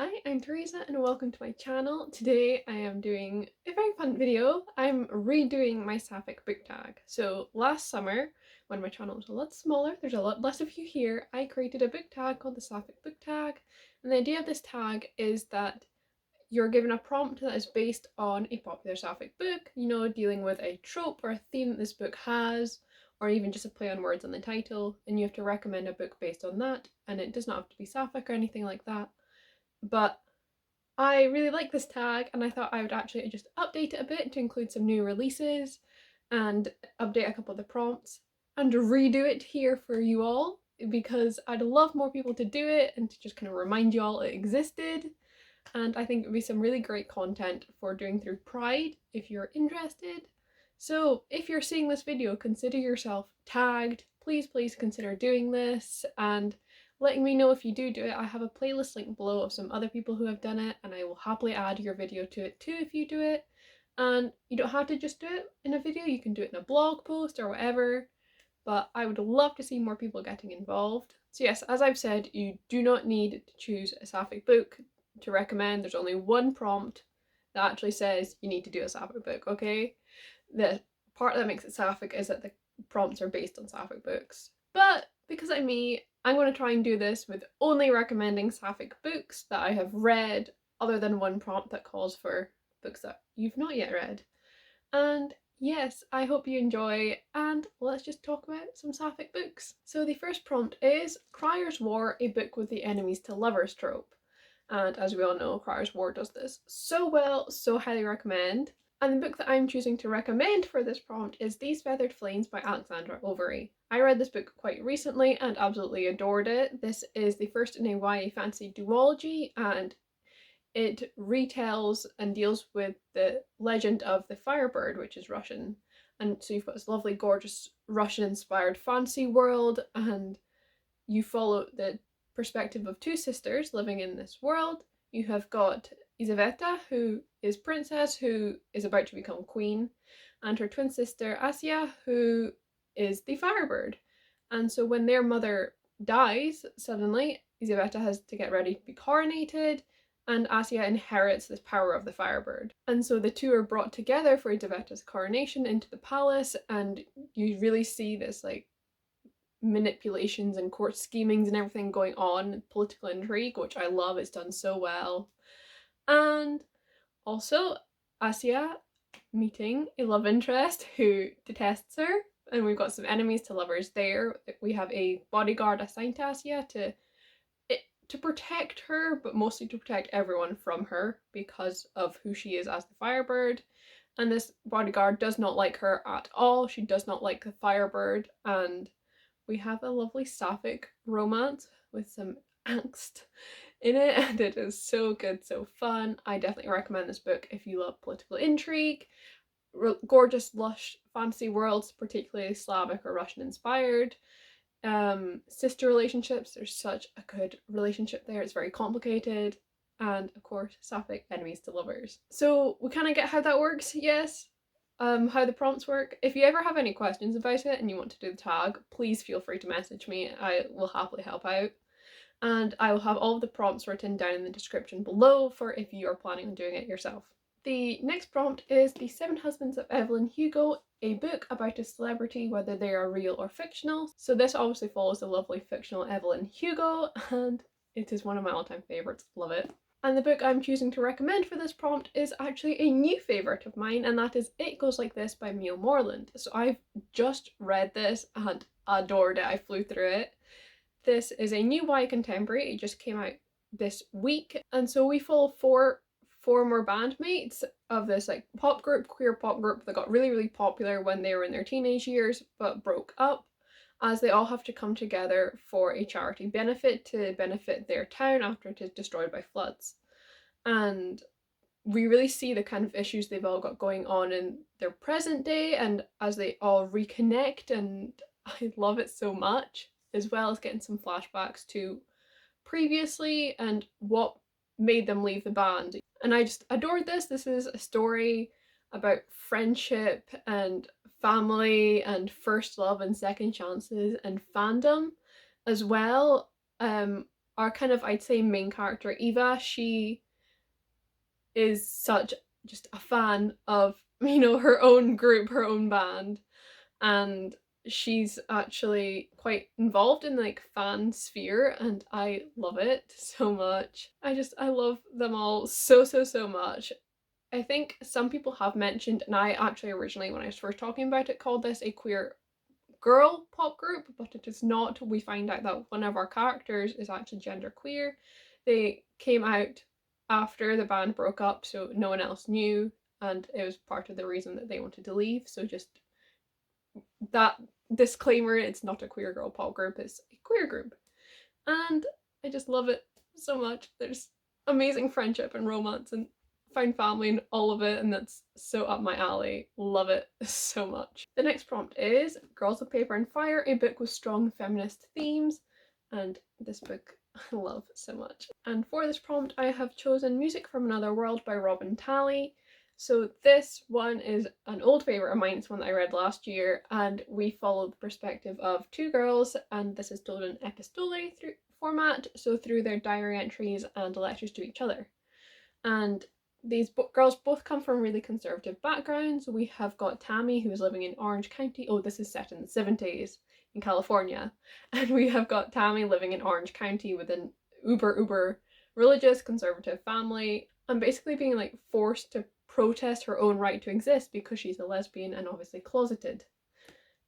Hi, I'm Teresa and welcome to my channel. Today I am doing a very fun video. I'm redoing my Sapphic book tag. So last summer, when my channel was a lot smaller, there's a lot less of you here, I created a book tag called the Sapphic book tag. And the idea of this tag is that you're given a prompt that is based on a popular Sapphic book, dealing with a trope or a theme that this book has, or even just a play on words on the title, and you have to recommend a book based on that, and it does not have to be Sapphic or anything like that. But I really like this tag and I thought I would actually just update it a bit to include some new releases and update a couple of the prompts and redo it here for you all because I'd love more people to do it and to just kind of remind you all it existed. And I think it would be some really great content for doing through Pride if you're interested. So if you're seeing this video, consider yourself tagged. Please consider doing this and letting me know if you do it. I have a playlist link below of some other people who have done it and I will happily add your video to it too if you do it. And you don't have to just do it in a video, you can do it in a blog post or whatever, but I would love to see more people getting involved. So yes, as I've said, you do not need to choose a Sapphic book to recommend. There's only one prompt that actually says you need to do a Sapphic book, okay? The part that makes it Sapphic is that the prompts are based on Sapphic books. But because I'm me, I'm going to try and do this with only recommending Sapphic books that I have read, other than one prompt that calls for books that you've not yet read. And yes, I hope you enjoy, and let's just talk about some Sapphic books. So the first prompt is CRIER'S WAR, a book with the enemies to lovers trope. And as we all know, CRIER'S WAR does this so well, so highly recommend. And the book that I'm choosing to recommend for this prompt is These Feathered Flames by Alexandra Overy. I read this book quite recently and absolutely adored it. This is the first in a YA fantasy duology and it retells and deals with the legend of the Firebird, which is Russian. And so you've got this lovely, gorgeous Russian-inspired fantasy world and you follow the perspective of two sisters living in this world. You have got Izaveta, who is princess, who is about to become queen, and her twin sister Asia, who is the Firebird. And so when their mother dies suddenly, Izaveta has to get ready to be coronated, and Asia inherits this power of the Firebird. And so the two are brought together for Izaveta's coronation into the palace, and you really see this like manipulations and court schemings and everything going on, political intrigue, which I love. It's done so well. And also Asia meeting a love interest who detests her, and we've got some enemies to lovers there. We have a bodyguard assigned to Asia to protect her, but mostly to protect everyone from her because of who she is as the Firebird. And this bodyguard does not like her at all. She does not like the Firebird, and we have a lovely sapphic romance with some angst in it, and it is so good, so fun. I definitely recommend this book if you love political intrigue, gorgeous, lush fantasy worlds, particularly Slavic or Russian inspired. Sister relationships, there's such a good relationship there, it's very complicated, and of course, sapphic enemies to lovers. So we kind of get how that works, yes. How the prompts work. If you ever have any questions about it and you want to do the tag, please feel free to message me. I will happily help out. And I will have all of the prompts written down in the description below for if you are planning on doing it yourself. The next prompt is The Seven Husbands of Evelyn Hugo, a book about a celebrity, whether they are real or fictional. So this obviously follows the lovely fictional Evelyn Hugo, and it is one of my all-time favourites. Love it. And the book I'm choosing to recommend for this prompt is actually a new favourite of mine, and that is It Goes Like This by Mia Morland. So I've just read this and adored it. I flew through it. This is a new YA contemporary. It just came out this week, and so we follow four former bandmates of this like pop group, queer pop group that got really popular when they were in their teenage years but broke up, as they all have to come together for a charity benefit to benefit their town after it is destroyed by floods. And we really see the kind of issues they've all got going on in their present day and as they all reconnect, and I love it so much, as well as getting some flashbacks to previously and what made them leave the band. And I just adored this. This is a story about friendship and family and first love and second chances and fandom as well. our kind of, I'd say, main character, Eva, she is such just a fan of, you know, her own group, her own band, and she's actually quite involved in like fan sphere, and I love it so much. I love them all so much. I think some people have mentioned, and I actually originally when I was first talking about it called this a queer girl pop group, but it is not. We find out that one of our characters is actually genderqueer. They came out after the band broke up, so no one else knew, and it was part of the reason that they wanted to leave. So just that disclaimer, it's not a queer girl pop group, it's a queer group. And I just love it so much. There's amazing friendship and romance and find family and all of it, and that's so up my alley. Love it so much. The next prompt is Girls of Paper and Fire, a book with strong feminist themes, and this book I love so much. And for this prompt I have chosen Music from Another World by Robin Talley. So this one is an old favourite of mine. It's one that I read last year, and we follow the perspective of two girls, and this is told in epistolary format, so through their diary entries and letters to each other. And these girls both come from really conservative backgrounds. We have got Tammy, who is living in Orange County. Oh, this is set in the 70s in California. And we have got Tammy living in Orange County with an uber religious conservative family, and basically being like forced to protest her own right to exist because she's a lesbian and obviously closeted.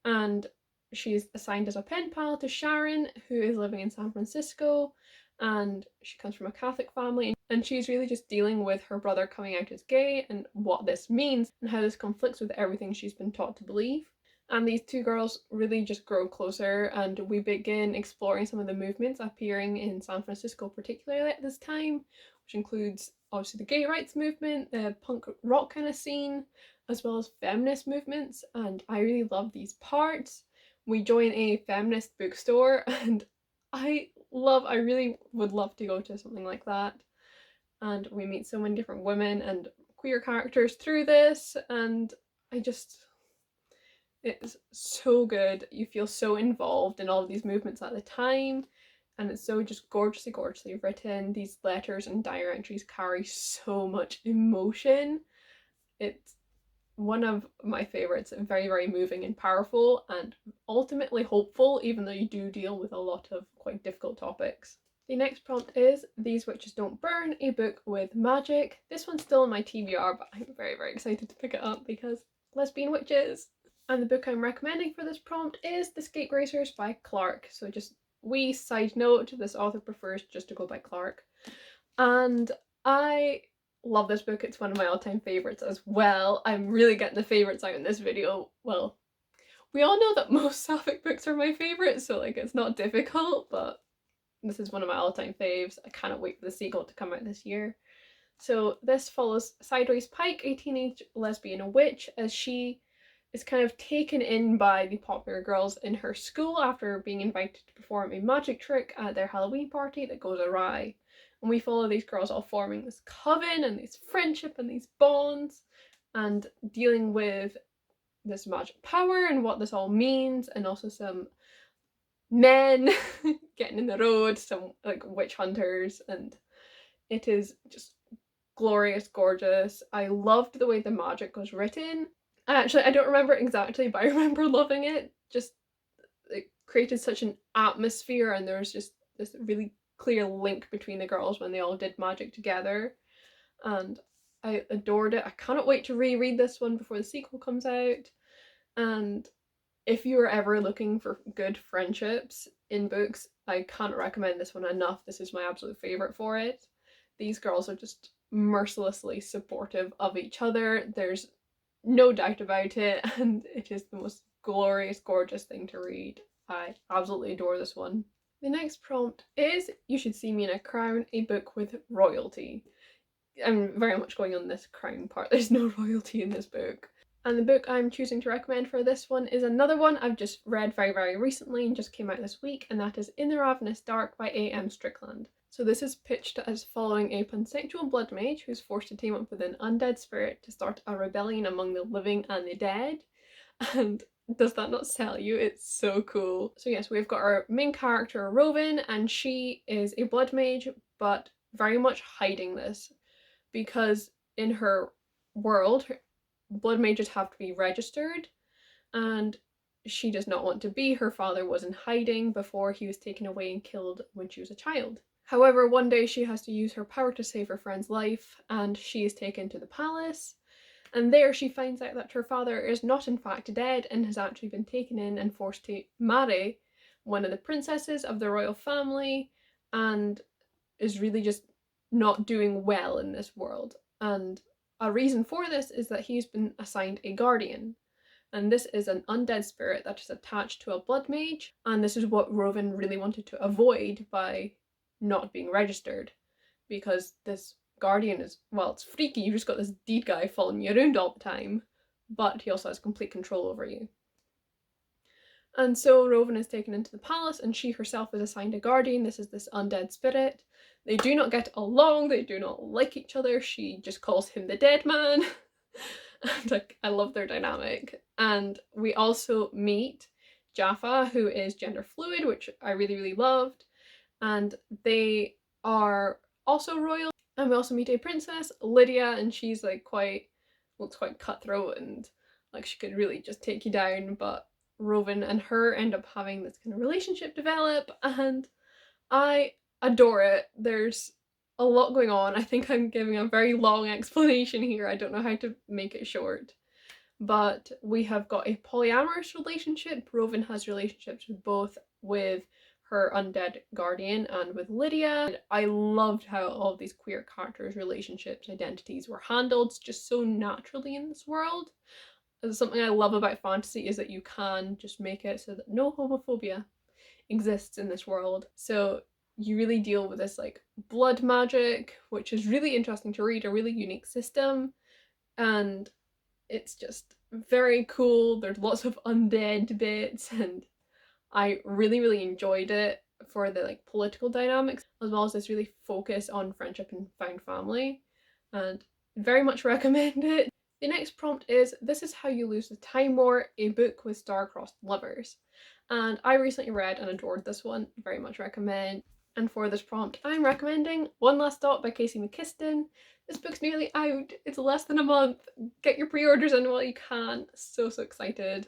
And she's assigned as a pen pal to Sharon, who is living in San Francisco, and she comes from a Catholic family, and she's really just dealing with her brother coming out as gay and what this means and how this conflicts with everything she's been taught to believe. And these two girls really just grow closer, and we begin exploring some of the movements appearing in San Francisco particularly at this time, which includes obviously the gay rights movement, the punk rock kind of scene, as well as feminist movements, and I really love these parts. We join a feminist bookstore, and I really would love to go to something like that. And we meet so many different women and queer characters through this, and it's so good. You feel so involved in all of these movements at the time, and it's so just gorgeously written. These letters and diary entries carry so much emotion. It's one of my favourites, very moving and powerful, and ultimately hopeful, even though you do deal with a lot of quite difficult topics. The next prompt is These Witches Don't Burn, a book with magic. This one's still in my TBR, but I'm very excited to pick it up because lesbian witches. And the book I'm recommending for this prompt is The Scapegracers by Clark. So just wee side note, this author prefers just to go by Clark. And I love this book. It's one of my all-time favourites as well. I'm really getting the favourites out in this video. Well, we all know that most sapphic books are my favourite, so like it's not difficult, but this is one of my all-time faves. I cannot wait for the sequel to come out this year. So this follows Sideways Pike, a teenage lesbian witch, as she is kind of taken in by the popular girls in her school after being invited to perform a magic trick at their Halloween party that goes awry. And we follow these girls all forming this coven and this friendship and these bonds, and dealing with this magic power and what this all means, and also some men getting in the road, some like witch hunters, and it is just glorious, gorgeous. I loved the way the magic was written. Actually, I don't remember exactly, but I remember loving it. Just it created such an atmosphere, and there was just this really clear link between the girls when they all did magic together, and I adored it. I cannot wait to reread this one before the sequel comes out. And if you're ever looking for good friendships in books, I can't recommend this one enough. This is my absolute favourite for it. These girls are just mercilessly supportive of each other. There's no doubt about it, and it is the most glorious, gorgeous thing to read. I absolutely adore this one. The next prompt is You Should See Me in a Crown, a book with royalty. I'm very much going on this crown part. There's no royalty in this book. And the book I'm choosing to recommend for this one is another one I've just read very recently and just came out this week, and that is In the Ravenous Dark by A.M. Strickland. So this is pitched as following a pansexual blood mage who's forced to team up with an undead spirit to start a rebellion among the living and the dead. And Does that not sell you? It's so cool. So yes, we've got our main character, Rovin, and she is a blood mage, but very much hiding this because in her world, blood mages have to be registered, and she does not want to be. Her father was in hiding before he was taken away and killed when she was a child. However, one day she has to use her power to save her friend's life, and she is taken to the palace. And there she finds out that her father is not in fact dead and has actually been taken in and forced to marry one of the princesses of the royal family, and is really just not doing well in this world. And a reason for this is that he's been assigned a guardian. And this is an undead spirit that is attached to a blood mage, and this is what Rovin really wanted to avoid by not being registered, because this guardian is, well, it's freaky. You just got this deed guy following you around all the time, but he also has complete control over you. And so Rovin is taken into the palace, and she herself is assigned a guardian. This is this undead spirit. They do not get along, they do not like each other. She just calls him the dead man. And like, I love their dynamic. And we also meet Jaffa, who is gender fluid, which I really, really loved. And they are also royal. And we also meet a princess, Lydia, and she's like looks quite cutthroat and like she could really just take you down, but Rovin and her end up having this kind of relationship develop, and I adore it. There's a lot going on. I think I'm giving a very long explanation here. I don't know how to make it short. But we have got a polyamorous relationship. Rovin has relationships with her undead guardian and with Lydia. And I loved how all of these queer characters' relationships, identities were handled just so naturally in this world. Something I love about fantasy is that you can just make it so that no homophobia exists in this world. So you really deal with this like blood magic, which is really interesting to read, a really unique system, and it's just very cool. There's lots of undead bits, and I really, really enjoyed it for the like political dynamics, as well as this really focus on friendship and found family, and very much recommend it. The next prompt is This Is How You Lose the Time War, a book with star-crossed lovers. And I recently read and adored this one, very much recommend. And for this prompt, I'm recommending One Last Stop by Casey McKiston. This book's nearly out. It's less than a month. Get your pre-orders in while you can. So excited.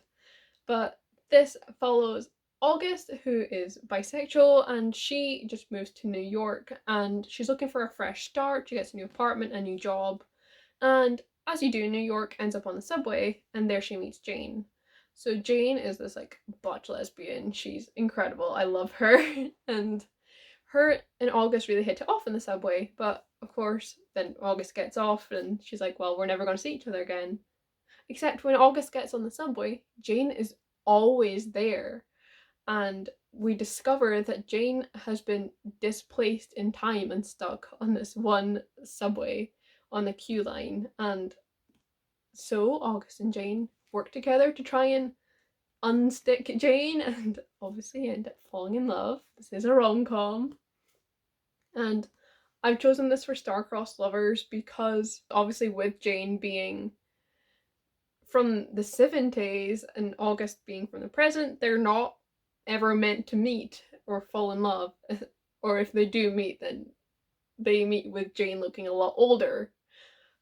But this follows August, who is bisexual, and she just moves to New York and she's looking for a fresh start. She gets a new apartment, a new job, and as you do, New York ends up on the subway, and there she meets Jane. So Jane is this like butch lesbian. She's incredible. I love her. And her and August really hit it off in the subway, but of course then August gets off and she's like, well, we're never going to see each other again. Except when August gets on the subway, Jane is always there, and we discover that Jane has been displaced in time and stuck on this one subway on the queue line. And so August and Jane work together to try and unstick Jane, and obviously end up falling in love. This is a rom-com, and I've chosen this for star-crossed lovers because obviously with Jane being from the 70s and August being from the present, they're not ever meant to meet or fall in love. Or if they do meet, then they meet with Jane looking a lot older.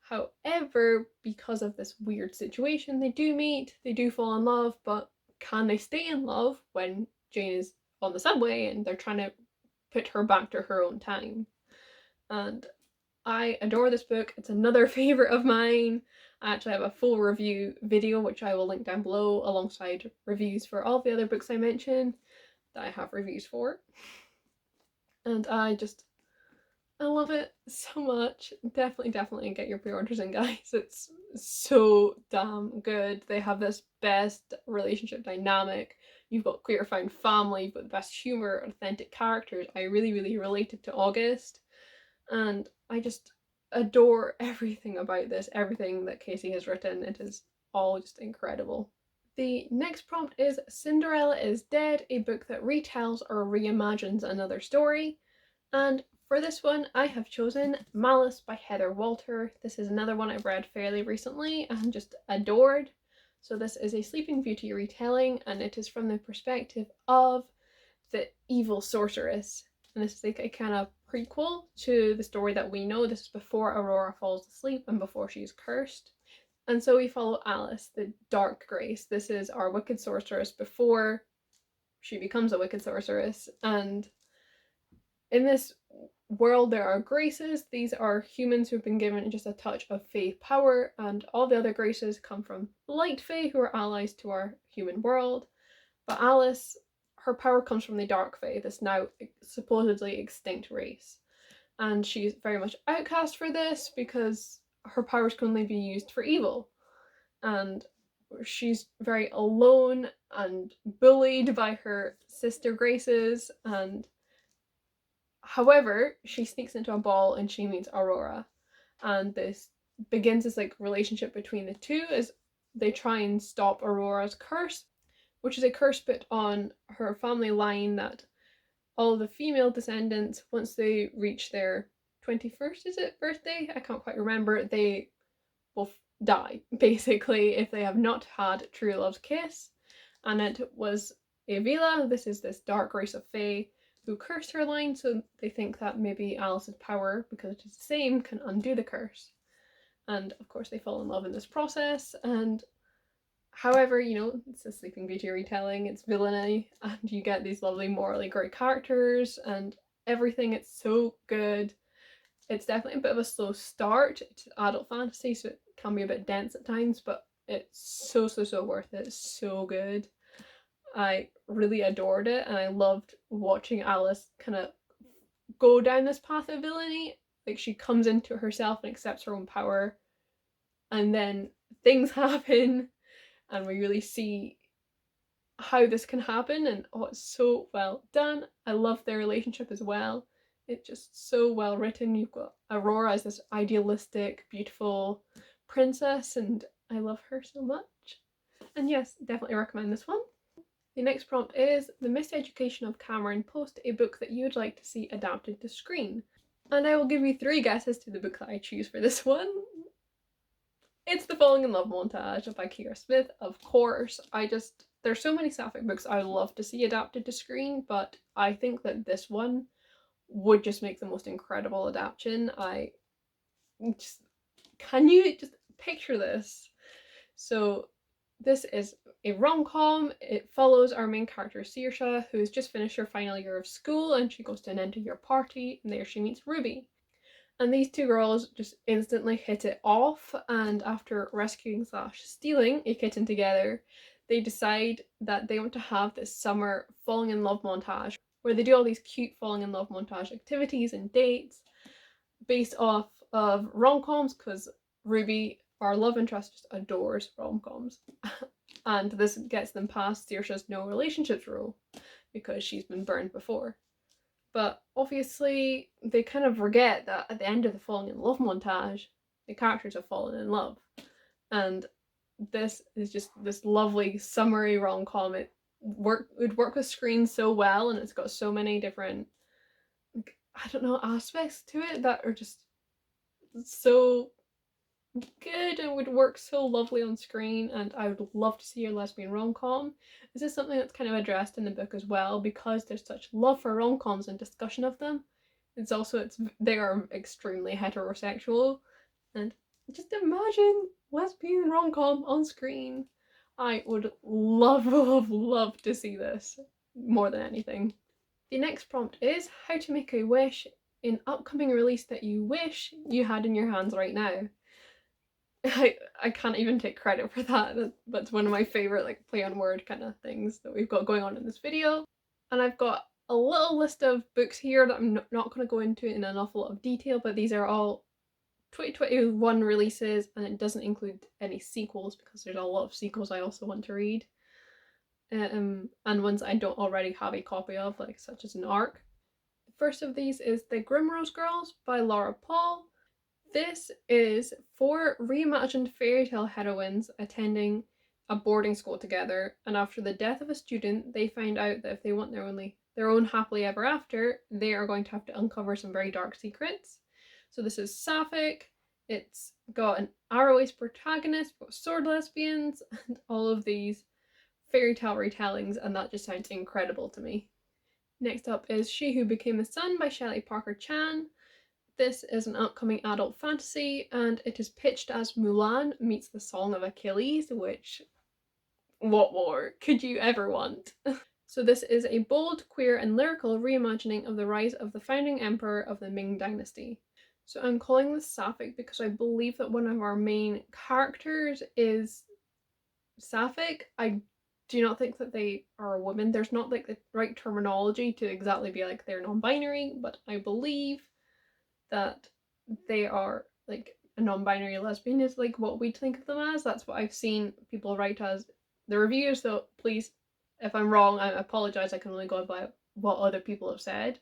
However, because of this weird situation, they do meet, they do fall in love, but can they stay in love when Jane is on the subway and they're trying to put her back to her own time? And I adore this book. It's another favourite of mine. I actually have a full review video, which I will link down below, alongside reviews for all the other books I mentioned that I have reviews for. And I love it so much. Definitely get your pre-orders in, guys. It's so damn good. They have this best relationship dynamic. You've got queer found family, you've got the best humour, authentic characters. I really related to August, and I just adore everything about this, everything that Casey has written. It is all just incredible. The next prompt is Cinderella is Dead, a book that retells or reimagines another story. And for this one, I have chosen Malice by Heather Walter. This is another one I've read fairly recently and just adored. So this is a Sleeping Beauty retelling, and it is from the perspective of the evil sorceress. And this is like a kind of prequel to the story that we know. This is before Aurora falls asleep and before she's cursed. And so we follow Alice, the Dark Grace. This is our wicked sorceress before she becomes a wicked sorceress. And in this world there are graces. These are humans who've been given just a touch of fae power, and all the other graces come from light fae who are allies to our human world. But Alice, her power comes from the dark fae, this now supposedly extinct race. And she's very much outcast for this because her powers can only be used for evil. And she's very alone and bullied by her sister graces. And however, she sneaks into a ball and she meets Aurora. And this begins this like relationship between the two as they try and stop Aurora's curse, which is a curse put on her family line that all the female descendants, once they reach their 21st, is it, birthday? I can't quite remember. They will die, basically, if they have not had true love's kiss. And it was Avila, this is this dark race of fae, who cursed her line, so they think that maybe Alice's power, because it is the same, can undo the curse. And of course they fall in love in this process, and however, you know, it's a Sleeping Beauty retelling, it's villainy, and you get these lovely morally grey characters and everything. It's so good. It's definitely a bit of a slow start. It's adult fantasy, so it can be a bit dense at times, but it's so worth it. It's so good. I really adored it, and I loved watching Alice kind of go down this path of villainy. Like, she comes into herself and accepts her own power, and then things happen, and we really see how this can happen, and oh, it's so well done. I love their relationship as well. It's just so well written. You've got Aurora as this idealistic, beautiful princess, and I love her so much. And yes, definitely recommend this one. The next prompt is The Miseducation of Cameron Post, a book that you would like to see adapted to screen. And I will give you 3 guesses to the book that I choose for this one. It's The Falling in Love Montage by Keira Smith, of course. There's so many sapphic books I would love to see adapted to screen, but I think that this one would just make the most incredible adaptation. Can you just picture this? So this is a rom-com. It follows our main character Saoirse, who's just finished her final year of school, and she goes to an end-of-year party, and there she meets Ruby. And these two girls just instantly hit it off, and after rescuing / stealing a kitten together, they decide that they want to have this summer falling in love montage where they do all these cute falling in love montage activities and dates based off of rom-coms, because Ruby, our love interest, just adores rom-coms. And this gets them past Saoirse's no relationships rule because she's been burned before. But obviously they kind of forget that at the end of the falling in love montage, the characters have fallen in love. And this is just this lovely summery rom-com. It would work with screen so well, and it's got so many different, like, I don't know, aspects to it that are just so good and would work so lovely on screen. And I would love to see a lesbian rom-com. This is something that's kind of addressed in the book as well, because there's such love for rom-coms and discussion of them. They are extremely heterosexual, and just imagine lesbian rom-com on screen. I would love to see this more than anything. The next prompt is how to make a wish in upcoming release that you wish you had in your hands right now. I can't even take credit for that. That's one of my favorite like play on word kind of things that we've got going on in this video. And I've got a little list of books here that I'm not going to go into in an awful lot of detail, but these are all 2021 releases, and it doesn't include any sequels because there's a lot of sequels I also want to read. And ones I don't already have a copy of, like such as an ARC. The first of these is The Grimrose Girls by Laura Paul. This is 4 reimagined fairy tale heroines attending a boarding school together, and after the death of a student, they find out that if they want their own happily ever after, they are going to have to uncover some very dark secrets. So this is sapphic, It's got an arrow-ace protagonist, got sword lesbians, and all of these fairy tale retellings, and that just sounds incredible to me. Next up is She Who Became the Sun by Shelley Parker Chan. This is an upcoming adult fantasy, and it is pitched as Mulan meets the Song of Achilles, which, what more could you ever want? So this is a bold, queer, and lyrical reimagining of the rise of the founding emperor of the Ming Dynasty. So I'm calling this sapphic because I believe that one of our main characters is sapphic. I do not think that they are a woman. There's not like the right terminology to exactly be like they're non-binary, but I believe that they are like a non-binary lesbian is like what we think of them as. That's what I've seen people write as the reviews, so please, if I'm wrong, I apologise. I can only go by what other people have said.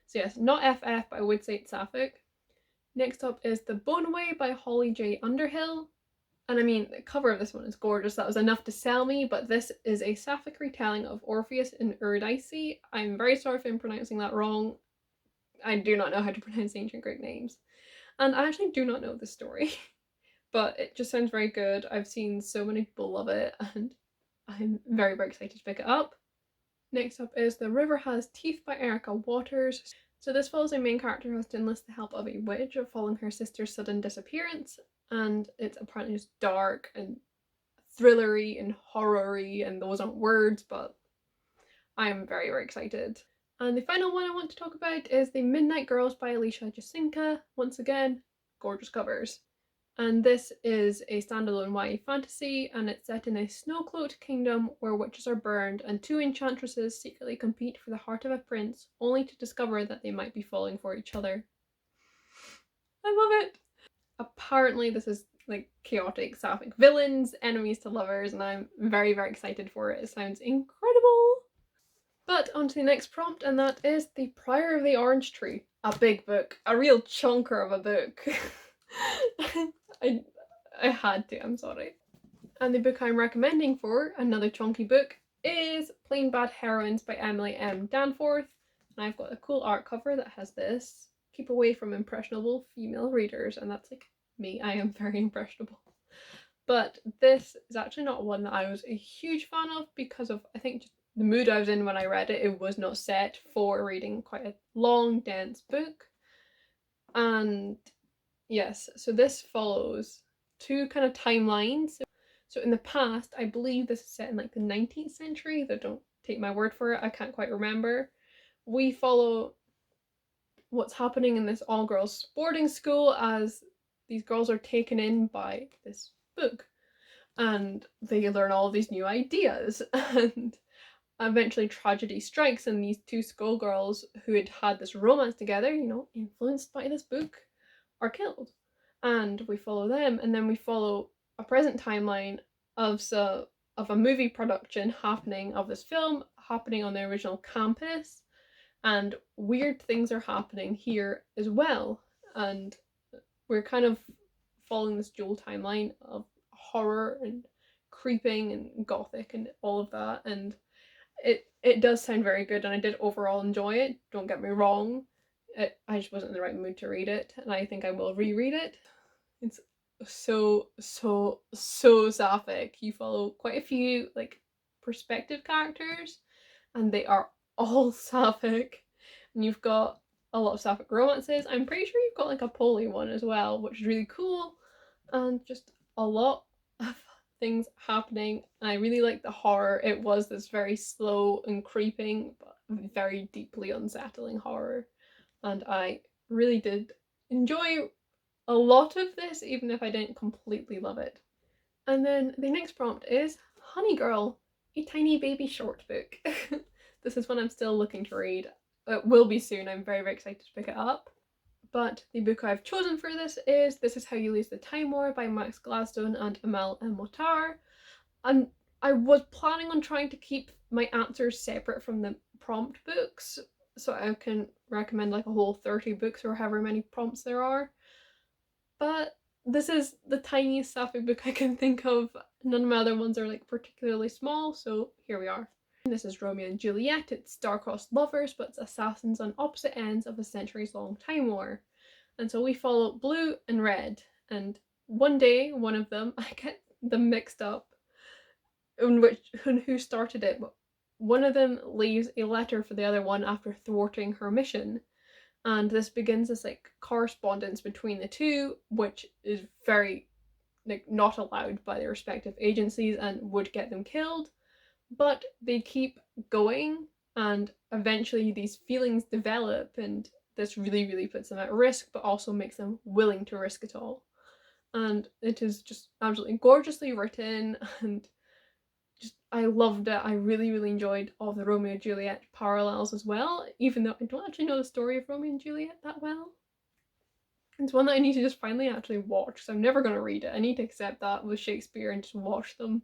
So yes, not FF, but I would say it's sapphic. Next up is The Boneway by Holly J. Underhill. And I mean, the cover of this one is gorgeous. That was enough to sell me, but this is a sapphic retelling of Orpheus in Eurydice. I'm very sorry if I'm pronouncing that wrong. I do not know how to pronounce ancient Greek names. And I actually do not know the story, but it just sounds very good. I've seen so many people love it, and I'm very, very excited to pick it up. Next up is The River Has Teeth by Erica Waters. So this follows a main character who has to enlist the help of a witch following her sister's sudden disappearance, and it's apparently just dark and thrillery and horror-y, and those aren't words, but I'm very, very excited. And the final one I want to talk about is The Midnight Girls by Alicia Jasinka. Once again, gorgeous covers. And this is a standalone YA fantasy, and it's set in a snow-cloaked kingdom where witches are burned and two enchantresses secretly compete for the heart of a prince, only to discover that they might be falling for each other. I love it! Apparently this is like chaotic sapphic villains, enemies to lovers, and I'm very, very excited for it. It sounds incredible! But on to the next prompt, and that is The Prior of the Orange Tree. A big book. A real chunker of a book. I had to, I'm sorry. And the book I'm recommending for, another chunky book, is Plain Bad Heroines by Emily M. Danforth. And I've got a cool art cover that has this. Keep away from impressionable female readers, and that's like me. I am very impressionable. But this is actually not one that I was a huge fan of because of, I think, just the mood I was in when I read it. It was not set for reading quite a long, dense book. And yes, so this follows two kind of timelines. So in the past, I believe this is set in like the 19th century, though don't take my word for it, I can't quite remember. We follow what's happening in this all-girls boarding school as these girls are taken in by this book, and they learn all these new ideas, and eventually tragedy strikes, and these two schoolgirls who had had this romance together, you know, influenced by this book, are killed. And we follow them, and then we follow a present timeline of a movie production happening, of this film happening on the original campus, and weird things are happening here as well, and we're kind of following this dual timeline of horror and creeping and gothic and all of that, and it does sound very good, and I did overall enjoy it, don't get me wrong. I just wasn't in the right mood to read it, and I think I will reread it. It's so sapphic. You follow quite a few like perspective characters, and they are all sapphic, and you've got a lot of sapphic romances. I'm pretty sure you've got like a poly one as well, which is really cool, and just a lot of things happening. And I really like the horror. It was this very slow and creeping but very deeply unsettling horror, and I really did enjoy a lot of this, even if I didn't completely love it. And then the next prompt is Honey Girl, a tiny baby short book. This is one I'm still looking to read. It will be soon. I'm very, very excited to pick it up. But the book I've chosen for this is This Is How You Lose the Time War by Max Gladstone and Amal El Motar. And I was planning on trying to keep my answers separate from the prompt books, so I can recommend like a whole 30 books or however many prompts there are. But this is the tiniest sapphic book I can think of. None of my other ones are like particularly small, so here we are. This is Romeo and Juliet. It's star-crossed lovers, but it's assassins on opposite ends of a centuries-long time war. And so we follow Blue and Red, and one day one of them, I get them mixed up in who started it, but one of them leaves a letter for the other one after thwarting her mission, and this begins this like correspondence between the two, which is very like not allowed by their respective agencies and would get them killed, but they keep going, and eventually these feelings develop, and this really puts them at risk but also makes them willing to risk it all. And it is just absolutely gorgeously written, and just I loved it. I really enjoyed all the Romeo and Juliet parallels as well, even though I don't actually know the story of Romeo and Juliet that well. It's one that I need to just finally actually watch, because I'm never going to read it. I need to accept that with Shakespeare and just watch them.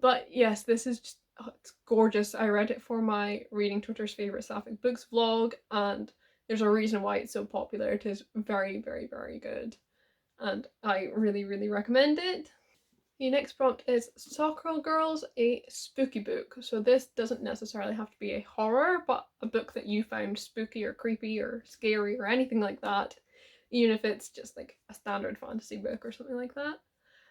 But yes, this is just, oh, it's gorgeous. I read it for my Reading Twitter's favourite sapphic books vlog, and there's a reason why it's so popular. It is very good, and I really recommend it. The next prompt is Sakura Girls, a spooky book. So this doesn't necessarily have to be a horror, but a book that you found spooky or creepy or scary or anything like that, even if it's just like a standard fantasy book or something like that.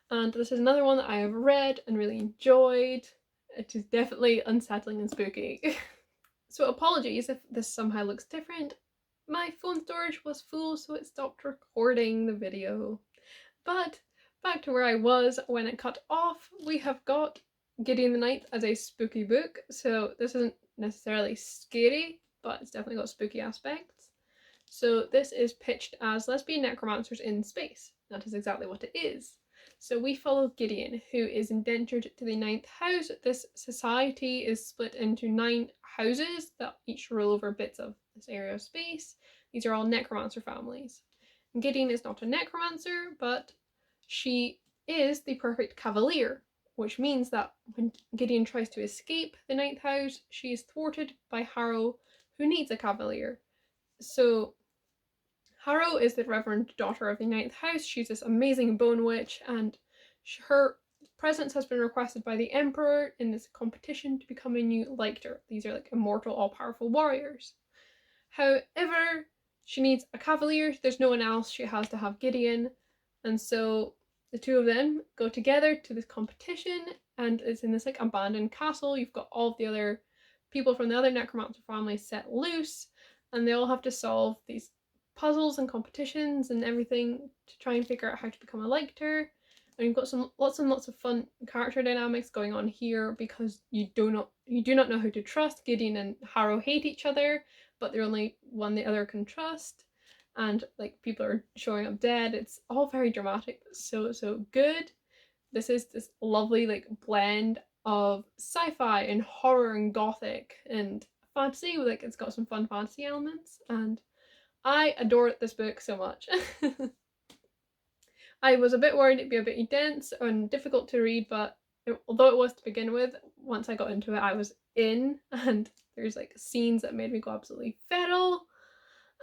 And this is another one that I have read and really enjoyed. It is definitely unsettling and spooky. So apologies if this somehow looks different. My phone storage was full, so it stopped recording the video. But back to where I was when it cut off, we have got Gideon the Ninth as a spooky book. So this isn't necessarily scary, but it's definitely got spooky aspects. So this is pitched as lesbian necromancers in space. That is exactly what it is. So we follow Gideon, who is indentured to the ninth house. This society is split into 9 houses that each rule over bits of this area of space. These are all necromancer families. Gideon is not a necromancer, but she is the perfect cavalier, which means that when Gideon tries to escape the ninth house, she is thwarted by Harrow, who needs a cavalier. So Harrow is the reverend daughter of the ninth house. She's this amazing bone witch, and her presence has been requested by the emperor in this competition to become a new lictor. These are like immortal, all-powerful warriors. However, she needs a cavalier. There's no one else. She has to have Gideon, and so the two of them go together to this competition, and it's in this like abandoned castle. You've got all of the other people from the other necromancer families set loose, and they all have to solve these puzzles and competitions and everything to try and figure out how to become a lictor. And you've got some lots and lots of fun character dynamics going on here, because you do not know who to trust. Gideon and Harrow hate each other, but they're only one the other can trust, and like people are showing up dead. It's all very dramatic, but so good. This is this lovely like blend of sci-fi and horror and gothic and fantasy. Like it's got some fun fantasy elements, and I adore this book so much. I was a bit worried it'd be a bit dense and difficult to read, but although it was to begin with, once I got into it, I was in, and there's like scenes that made me go absolutely feral,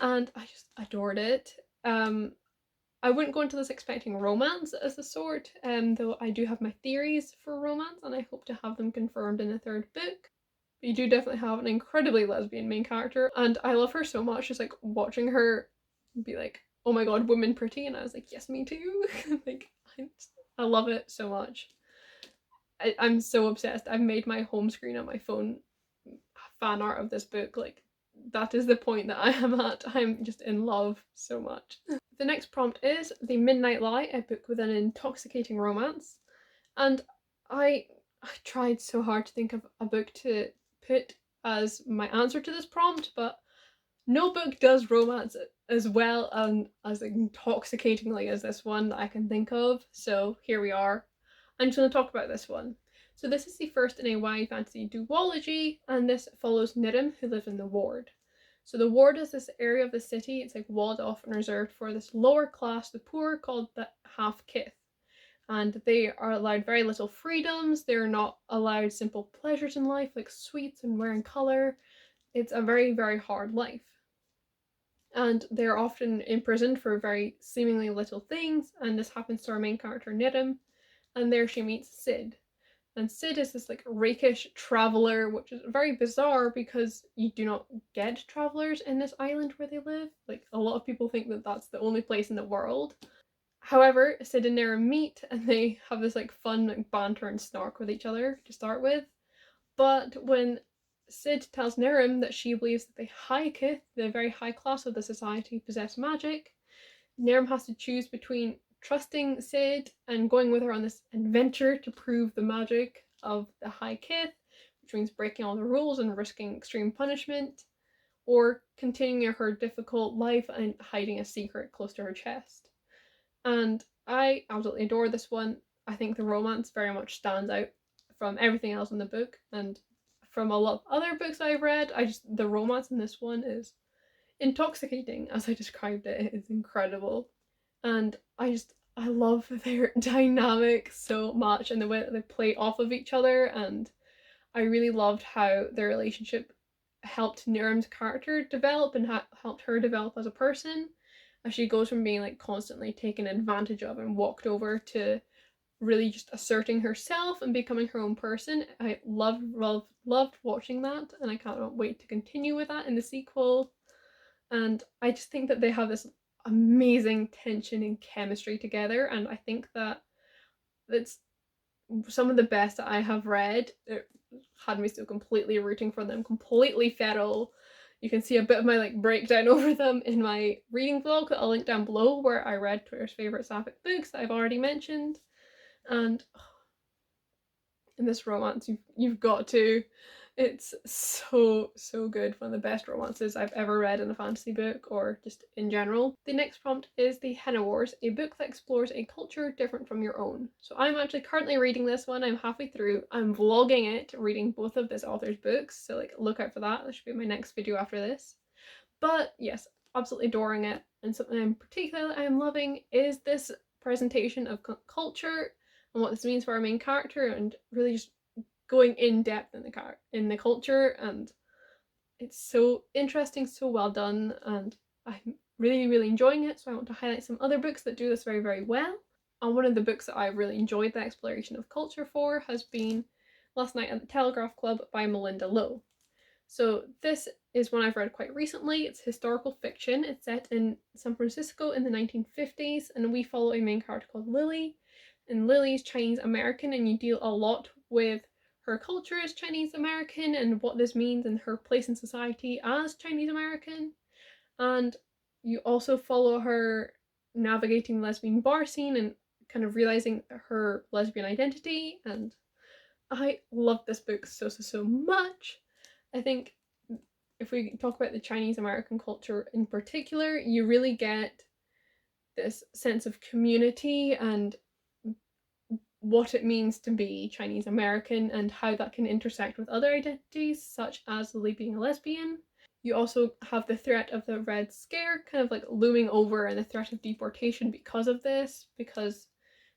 and I just adored it. I wouldn't go into this expecting romance as the sort, though I do have my theories for romance, and I hope to have them confirmed in the 3rd book. You do definitely have an incredibly lesbian main character, and I love her so much. Just like watching her be like, oh my god, women pretty, and I was like, yes, me too. Like I love it so much. I'm so obsessed. I've made my home screen on my phone fan art of this book. Like that is the point that I am at. I'm just in love so much. The next prompt is The Midnight Lie, a book with an intoxicating romance, and I tried so hard to think of a book to put as my answer to this prompt, but no book does romance as well and as intoxicatingly as this one that I can think of, so here we are. I'm just going to talk about this one. So this is the first in a YA fantasy duology, and this follows Nirim, who lives in the ward. So the ward is this area of the city, it's like walled off and reserved for this lower class, the poor, called the half-kith. And they are allowed very little freedoms. They're not allowed simple pleasures in life like sweets and wearing colour. It's a very hard life. And they're often imprisoned for very seemingly little things, and this happens to our main character Nirim, and there she meets Sid. And Sid is this like rakish traveller, which is very bizarre because you do not get travellers in this island where they live. Like a lot of people think that that's the only place in the world. However, Sid and Nera meet and they have this like fun like banter and snark with each other to start with. But when Sid tells Nehrim that she believes that the High Kith, the very high class of the society, possess magic, Nehrim has to choose between trusting Sid and going with her on this adventure to prove the magic of the High Kith, which means breaking all the rules and risking extreme punishment, or continuing her difficult life and hiding a secret close to her chest. And I absolutely adore this one. I think the romance very much stands out from everything else in the book, and from a lot of other books I've read, the romance in this one is intoxicating, as I described it. It is incredible. And I love their dynamic so much and the way that they play off of each other, and I really loved how their relationship helped Niram's character develop and helped her develop as a person, as she goes from being like constantly taken advantage of and walked over to really just asserting herself and becoming her own person. I loved watching that, and I can't wait to continue with that in the sequel. And I just think that they have this amazing tension and chemistry together, and I think that it's some of the best that I have read. It had me so completely rooting for them, completely feral. You can see a bit of my like breakdown over them in my reading vlog that I'll link down below, where I read Twitter's favourite sapphic books that I've already mentioned. And in this romance, you've got to. It's so good. One of the best romances I've ever read in a fantasy book, or just in general. The next prompt is The Henna Wars, a book that explores a culture different from your own. So I'm actually currently reading this one. I'm halfway through. I'm vlogging it, reading both of this author's books, so like look out for that. That should be my next video after this. But yes, absolutely adoring it. And something I'm particularly I'm loving is this presentation of culture and what this means for our main character, and really just going in depth in the culture, and it's so interesting, so well done, and I'm really enjoying it. So I want to highlight some other books that do this very well. And one of the books that I've really enjoyed the exploration of culture for has been Last Night at the Telegraph Club by Melinda Lowe. So this is one I've read quite recently. It's historical fiction. It's set in San Francisco in the 1950s, and we follow a main character called Lily. And Lily's Chinese American, and you deal a lot with her culture as Chinese American and what this means and her place in society as Chinese American. And you also follow her navigating the lesbian bar scene and kind of realizing her lesbian identity. And I love this book so much. I think if we talk about the Chinese American culture in particular, you really get this sense of community and what it means to be Chinese American and how that can intersect with other identities, such as Lily being a lesbian. You also have the threat of the Red Scare kind of like looming over, and the threat of deportation because of this, because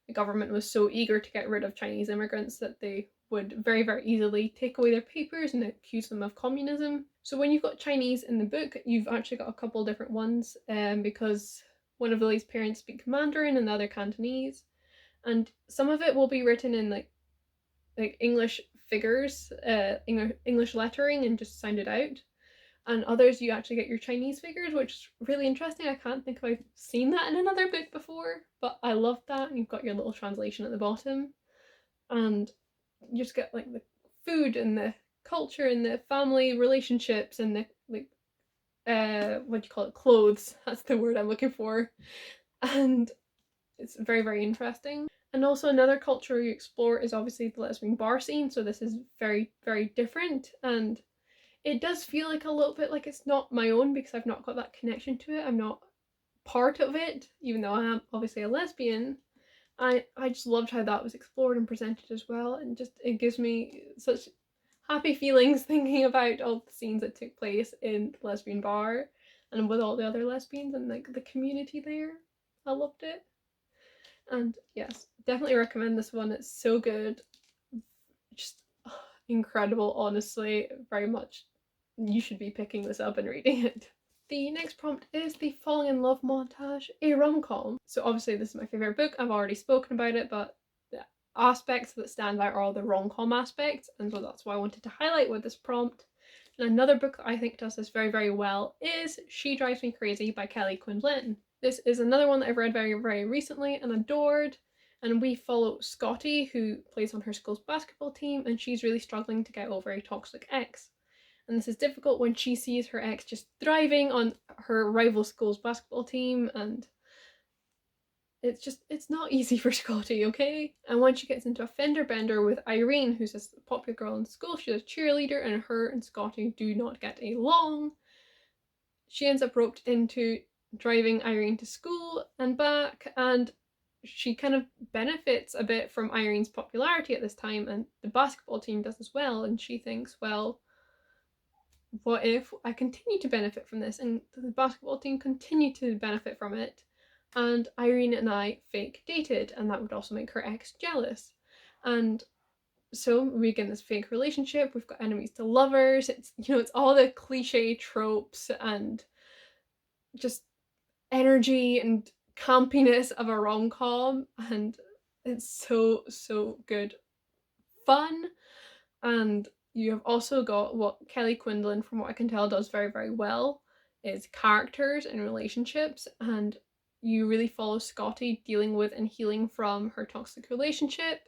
the government was so eager to get rid of Chinese immigrants that they would very easily take away their papers and accuse them of communism. So when you've got Chinese in the book, you've actually got a couple different ones, because one of Lily's parents speak Mandarin and the other Cantonese, and some of it will be written in like English figures, English lettering, and just sounded out. And others you actually get your Chinese figures, which is really interesting. I can't think if I've seen that in another book before, but I love that. And you've got your little translation at the bottom, and you just get like the food and the culture and the family relationships and the like what do you call it, clothes, that's the word I'm looking for. And it's very interesting. And also another culture you explore is obviously the lesbian bar scene, so this is very different, and it does feel like a little bit like it's not my own because I've not got that connection to it. I'm not part of it, even though I am obviously a lesbian. I just loved how that was explored and presented as well, and just it gives me such happy feelings thinking about all the scenes that took place in the lesbian bar and with all the other lesbians and like the community there. I loved it. And yes, definitely recommend this one. It's so good, just incredible, honestly. Very much you should be picking this up and reading it. The next prompt is The Falling in Love Montage, a rom-com. So obviously this is my favourite book, I've already spoken about it, but the aspects that stand out are all the rom-com aspects, and so that's why I wanted to highlight with this prompt. And another book that I think does this very, very well is She Drives Me Crazy by Kelly Quinlan. This is another one that I've read very, very recently and adored. And we follow Scotty, who plays on her school's basketball team, and she's really struggling to get over a toxic ex. And this is difficult when she sees her ex just thriving on her rival school's basketball team, and it's not easy for Scotty, okay? And when she gets into a fender bender with Irene, who's this popular girl in school, she's a cheerleader, and her and Scotty do not get along. She ends up roped into driving Irene to school and back, and she kind of benefits a bit from Irene's popularity at this time, and the basketball team does as well, and she thinks, well, what if I continue to benefit from this, and the basketball team continue to benefit from it, and Irene and I fake dated, and that would also make her ex jealous. And so we begin this fake relationship. We've got enemies to lovers. It's, you know, it's all the cliche tropes and just energy and campiness of a rom-com, and it's so, so good fun. And you have also got what Kelly Quinlan, from what I can tell, does very, very well, is characters and relationships, and you really follow Scotty dealing with and healing from her toxic relationship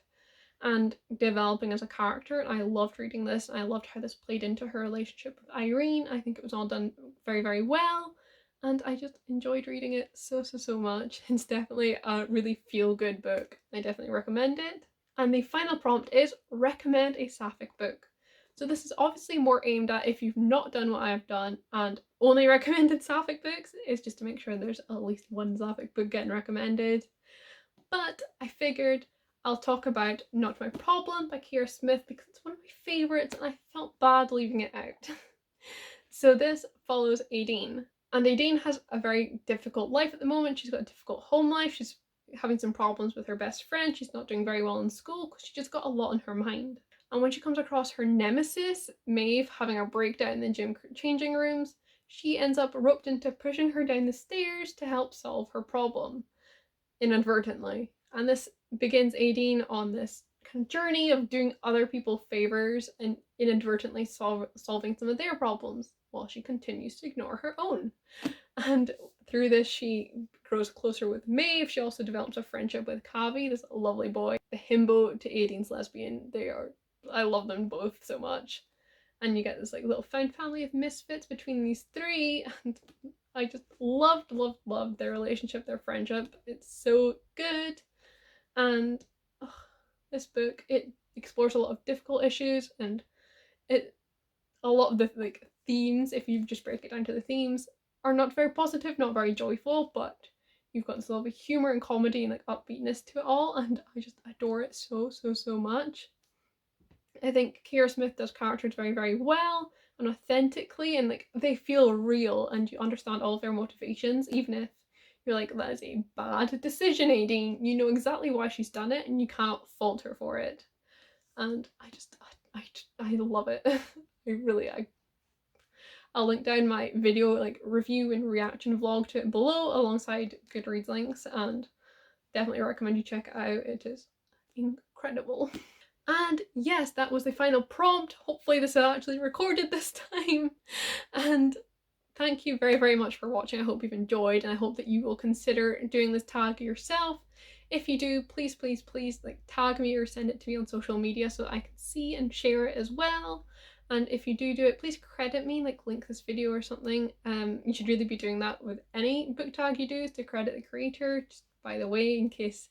and developing as a character. And I loved reading this, and I loved how this played into her relationship with Irene. I think it was all done very, very well, and I just enjoyed reading it so, so, so much. It's definitely a really feel-good book. I definitely recommend it. And the final prompt is recommend a sapphic book. So this is obviously more aimed at if you've not done what I've done and only recommended sapphic books, is just to make sure there's at least one sapphic book getting recommended. But I figured I'll talk about Not My Problem by Kiera Smith because it's one of my favourites and I felt bad leaving it out. So this follows Aideen. And Aideen has a very difficult life at the moment. She's got a difficult home life. She's having some problems with her best friend. She's not doing very well in school because she just got a lot on her mind. And when she comes across her nemesis, Maeve, having a breakdown in the gym changing rooms, she ends up roped into pushing her down the stairs to help solve her problem, inadvertently. And this begins Aideen on this kind of journey of doing other people favors and inadvertently solving some of their problems while she continues to ignore her own. And through this, she grows closer with Maeve. She also develops a friendship with Kavi, this lovely boy, the himbo to Aideen's lesbian. I love them both so much. And you get this like little found family of misfits between these three, and I just loved their relationship, their friendship. It's so good. And this book, it explores a lot of difficult issues, and a lot of the like themes, if you just break it down to the themes, are not very positive, not very joyful, but you've got this lovely humor and comedy and like upbeatness to it all, and I just adore it so, so, so much. I think Kiera Smith does characters very, very well and authentically, and like they feel real and you understand all of their motivations, even if you're like, that is a bad decision, Aideen. You know exactly why she's done it and you cannot fault her for it. And I love it. I'll link down my video like review and reaction vlog to it below alongside Goodreads links, and definitely recommend you check it out. It is incredible. And yes, that was the final prompt. Hopefully this is actually recorded this time. And thank you very, very much for watching. I hope you've enjoyed, and I hope that you will consider doing this tag yourself. If you do, please, please, please like tag me or send it to me on social media so that I can see and share it as well. And if you do it, please credit me, like link this video or something. You should really be doing that with any book tag you do, is to credit the creator, just by the way, in case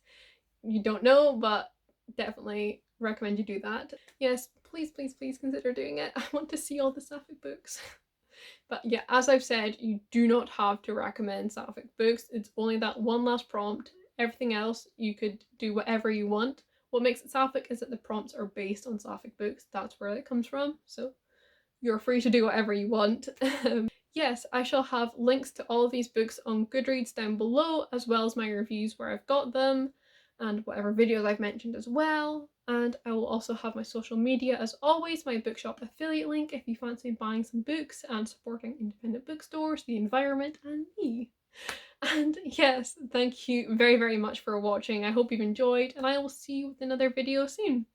you don't know, but definitely recommend you do that. Yes, please, please, please consider doing it. I want to see all the sapphic books. But yeah, as I've said, you do not have to recommend sapphic books. It's only that one last prompt. Everything else, you could do whatever you want. What makes it sapphic is that the prompts are based on sapphic books. That's where it comes from. So you're free to do whatever you want. Yes, I shall have links to all of these books on Goodreads down below, as well as my reviews where I've got them, and whatever videos I've mentioned as well. And I will also have my social media, as always, my bookshop affiliate link if you fancy buying some books and supporting independent bookstores, the environment, and me. And yes, thank you very, very much for watching. I hope you've enjoyed, and I will see you with another video soon.